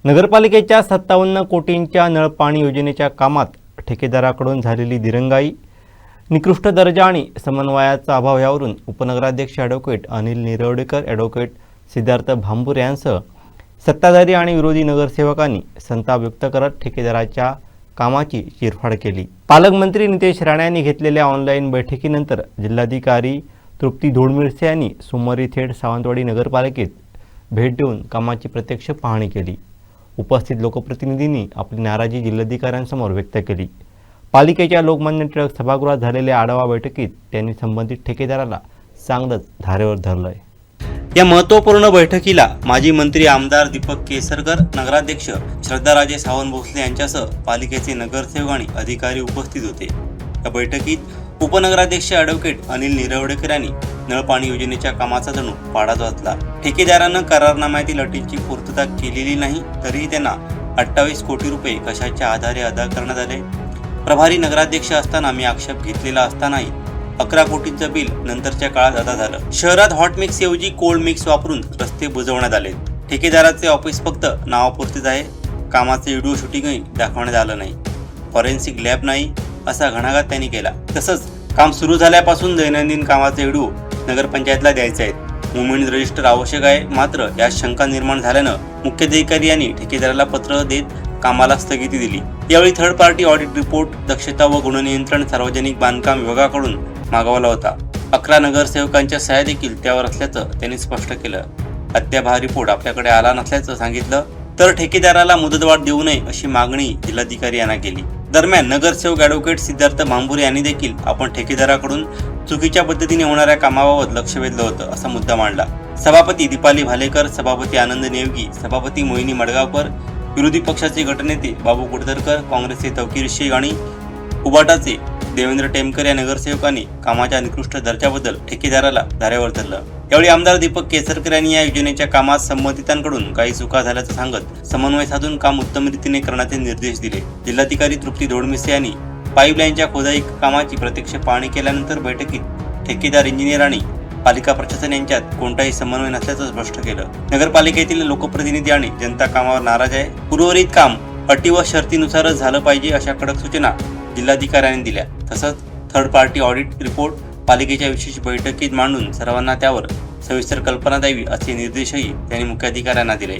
नगरपालिकेच्या 57 कोटींच्या नळपाणी योजनेच्या कामात ठेकेदाराकडून झालेली दिरंगाई, निकृष्ट दर्जा आणि समन्वयाचा अभाव यावरून उपनगराध्यक्ष ॲडव्होकेट अनिल निरवडेकर, ॲडव्होकेट सिद्धार्थ भांबुरे यांसह सत्ताधारी आणि विरोधी नगरसेवकांनी संताप व्यक्त करत ठेकेदाराच्या कामाची चिरफाड केली। पालकमंत्री नितेश राणे यांनी घेतलेल्या ऑनलाईन बैठकीनंतर जिल्हाधिकारी तृप्ती धोडमिरसे यांनी सोमवारी थेट सावंतवाडी नगरपालिकेत भेट देऊन कामाची प्रत्यक्ष पाहणी केली। उपस्थित लोकप्रतिनिधींनी आपली नाराजी जिल्हाधिकाऱ्यांसमोर व्यक्त केली। पालिकेच्या लोकमान्य टिळक सभागृहात झालेल्या आढावा बैठकीत त्यांनी संबंधित ठेकेदाराला चांगलंच धारेवर धरलंय। या महत्त्वपूर्ण बैठकीला माजी मंत्री आमदार दीपक केसरकर, नगराध्यक्ष श्रद्धाराजे सावंत भोसले यांच्यासह पालिकेचे नगरसेवक आणि अधिकारी उपस्थित होते। या बैठकीत उपनगराध्यक्ष ॲडव्होकेट अनिल निरवडेकर यांनी नळपाणी योजनेच्या कामाचा जणू पाडाच वाचला। ठेकेदारानं करारनाम्यातील अटींची पूर्तता केलेली नाही, तरीही त्यांना 28 कोटी रुपये कशाच्या आधारे अदा करण्यात आले। प्रभारी नगराध्यक्ष असताना मी आक्षेप घेतलेला असतानाही 11 कोटींचं बिल नंतरच्या काळात अदा झालं। शहरात हॉट मिक्स ऐवजी कोल्ड मिक्स वापरून रस्ते बुजवण्यात आले। ठेकेदाराचे ऑफिस फक्त नावापुरतेच आहे, कामाचे व्हिडिओ शूटिंगही दाखवण्यात आलं नाही, फॉरेन्सिक लॅब नाही असा घणाघात त्यांनी केला। तसंच काम सुरू झाल्यापासून दैनंदिन कामाचे व्हिडिओ नगरपंचायतला द्यायचे आहेत। मुव्हमेंट रजिस्टर आवश्यक आहे, मात्र यात शंका निर्माण झाल्यानं मुख्याधिकारी यांनी ठेकेदाराला पत्र देत कामाला स्थगिती दिली। यावेळी थर्ड पार्टी ऑडिट रिपोर्ट दक्षता व गुणनियंत्रण सार्वजनिक बांधकाम विभागाकडून मागवला होता। 11 नगरसेवकांच्या सह्या देखील त्यावर असल्याचं त्यांनी स्पष्ट केलं। अद्याप हा रिपोर्ट आपल्याकडे आला नसल्याचं सांगितलं, तर ठेकेदाराला मुदतवाढ देऊ नये अशी मागणी जिल्हाधिकारी यांना केली। दरम्यान नगरसेवक ॲडव्होकेट सिद्धार्थ भांबुरे यांनी देखील आपण ठेकेदाराकडून चुकीच्या पद्धतीने होणाऱ्या कामाबाबत लक्ष वेधलं होतं असा मुद्दा मांडला। सभापती दीपाली भालेकर, सभापती आनंद नेवगी, सभापती मोहिनी मडगावकर, विरोधी पक्षाचे गटनेते बाबू कुडतरकर, काँग्रेसचे तौकीर शेख आणि उबाटाचे देवेंद्र टेमकर या नगरसेवकांनी कामाच्या निकृष्ट दर्जाबद्दल ठेकेदाराला धारेवर धरलं। यावेळी आमदार दीपक केसरकर यांनी या योजनेच्या कामात संबंधितांकडून काही चुका झाल्याचं सांगत समन्वय साधून काम उत्तम रीतीने करण्याचे निर्देश दिले। जिल्हाधिकारी तृप्ती धोडमिरसे यांनी पाईपलाईनच्या खोदाई कामाची प्रत्यक्ष पाहणी केल्यानंतर बैठकीत ठेकेदार, इंजिनियर आणि पालिका प्रशासन यांच्यात कोणताही समन्वय नसल्याचं स्पष्ट केलं। नगरपालिकेतील लोकप्रतिनिधी आणि जनता कामावर नाराज आहे। उर्वरित काम अटी व शर्तीनुसारच झालं पाहिजे अशा कडक सूचना जिल्हाधिकाऱ्यांनी दिल्या। तसंच थर्ड पार्टी ऑडिट रिपोर्ट पालिकेच्या विशेष बैठकीत मांडून सर्वांना त्यावर सविस्तर कल्पना द्यावी असे निर्देशही त्यांनी मुख्याधिकाऱ्यांना दिले।